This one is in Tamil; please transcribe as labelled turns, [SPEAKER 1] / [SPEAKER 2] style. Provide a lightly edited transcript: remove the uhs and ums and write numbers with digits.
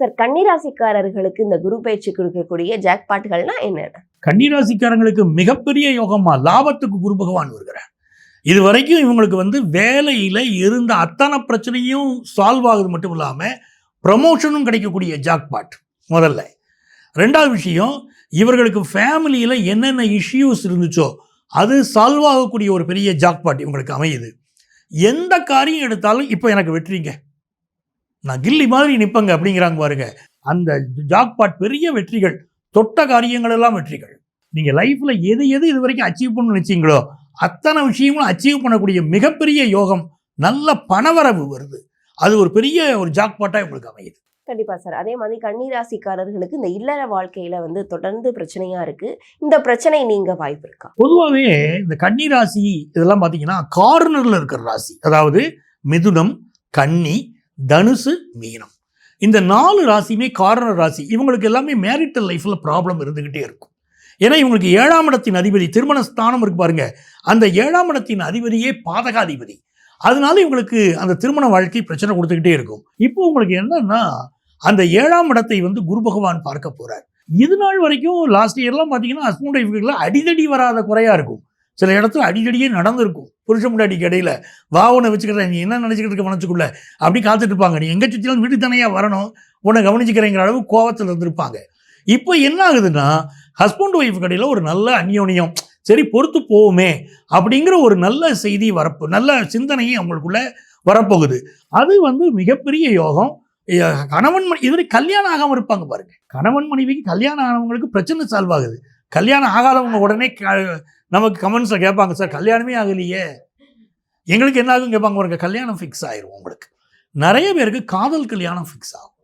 [SPEAKER 1] சார், கன்னிராசிக்காரர்களுக்கு இந்த குரு பயிற்சி கொடுக்கக்கூடிய ஜாக்பாட்டுகள்னா என்னென்ன?
[SPEAKER 2] கன்னிராசிக்காரங்களுக்கு மிகப்பெரிய யோகமா லாபத்துக்கு குரு பகவான் வருகிறார். இது வரைக்கும் இவங்களுக்கு வேலையில இருந்த அத்தனை பிரச்சனையும் சால்வ் ஆகுது மட்டும் இல்லாம ப்ரமோஷனும் கிடைக்கக்கூடிய ஜாக்பாட் முதல்ல. ரெண்டாவது விஷயம், இவர்களுக்கு ஃபேமிலியில் என்னென்ன இஷ்யூஸ் இருந்துச்சோ அது சால்வ் ஆகக்கூடிய ஒரு பெரிய ஜாக்பாட் இவங்களுக்கு அமையுது. எந்த காரியம் எடுத்தாலும் இப்போ எனக்கு வெற்றிங்க, நான் கில்லி மாதிரி நிற்பங்க அப்படிங்கிறாங்க பாருங்க. அந்த ஜாக்பாட் பெரிய வெற்றிகள், தொட்ட காரியங்கள் எல்லாம் வெற்றிகள். நீங்கள் லைஃப்பில் எது எது இது வரைக்கும் அச்சீவ் பண்ணணும்னு நினச்சிங்களோ அத்தனை விஷயங்களும் அச்சீவ் பண்ணக்கூடிய மிகப்பெரிய யோகம், நல்ல பணவரவு வருது. அது ஒரு பெரிய ஒரு ஜாக்பாட்டாக உங்களுக்கு அமையுது.
[SPEAKER 1] கண்டிப்பா சார். அதே மாதிரி கன்னிராசிக்காரர்களுக்கு இந்த இல்லற வாழ்க்கையில தொடர்ந்து பிரச்சனையா இருக்கு. இந்த பிரச்சனை நீங்க வாய்ப்பு இருக்கா?
[SPEAKER 2] பொதுவாகவே இந்த கன்னிராசி இதெல்லாம் பார்த்தீங்கன்னா கார்னரில் இருக்கிற ராசி. அதாவது மிதுனம், கன்னி, தனுசு, மீனம், இந்த 4 ராசியுமே கார்னர் ராசி. இவங்களுக்கு எல்லாமே மேரிட்டல் லைஃப்பில் ப்ராப்ளம் இருந்துக்கிட்டே இருக்கும். ஏன்னா இவங்களுக்கு 7ஆம் இடத்தின் அதிபதி, திருமண ஸ்தானம் இருக்கு பாருங்க, அந்த 7ஆம் இடத்தின் அதிபதியே பாதகாதிபதி. அதனால இவங்களுக்கு அந்த திருமண வாழ்க்கை பிரச்சனை கொடுத்துக்கிட்டே இருக்கும். இப்போ உங்களுக்கு என்னன்னா, அந்த 7ஆம் இடத்தை குரு பகவான் பார்க்க போறார். இது நாள் வரைக்கும் லாஸ்ட் இயர்லாம் பார்த்தீங்கன்னா ஹஸ்பண்ட் ஒய்ஃபுக்குள்ள அடிதடி வராத குறையா இருக்கும். சில இடத்துல அடிதடியே நடந்திருக்கும். புருஷ முன்னாடிக்கு இடையில வா உன்னை வச்சுக்கிறேன், நீ என்ன நினச்சிக்கிட்டு இருக்க மனசுக்குள்ள அப்படி காத்துட்டு இருப்பாங்க. நீ எங்கே சுற்றிலும் வீட்டுக்கு தானையா வரணும், உன்னை கவனிச்சுக்கிறேங்கிற அளவு கோவத்தில் இருந்திருப்பாங்க. இப்போ என்ன ஆகுதுன்னா, ஹஸ்பண்ட் ஒய்ஃபுக்கு இடையில ஒரு நல்ல அந்யோன்யம், சரி பொறுத்து போவோமே அப்படிங்கிற ஒரு நல்ல செய்தி நல்ல சிந்தனையும் அவங்களுக்குள்ள வரப்போகுது. அது மிகப்பெரிய யோகம். கணவன் இதுவரை கல்யாணம் ஆகாமல் இருப்பாங்க பாருங்க, கணவன் மனைவிக்கு கல்யாணம் ஆனவங்களுக்கு பிரச்சனை சால்வ் ஆகுது. கல்யாணம் ஆகாதவங்க உடனே நமக்கு கமெண்ட்ஸில் கேட்பாங்க, சார் கல்யாணமே ஆகலையே எங்களுக்கு என்ன ஆகும் கேட்பாங்க பாருங்க. கல்யாணம் ஃபிக்ஸ் ஆயிரும் உங்களுக்கு. நிறைய பேருக்கு காதல் கல்யாணம் ஃபிக்ஸ் ஆகும்.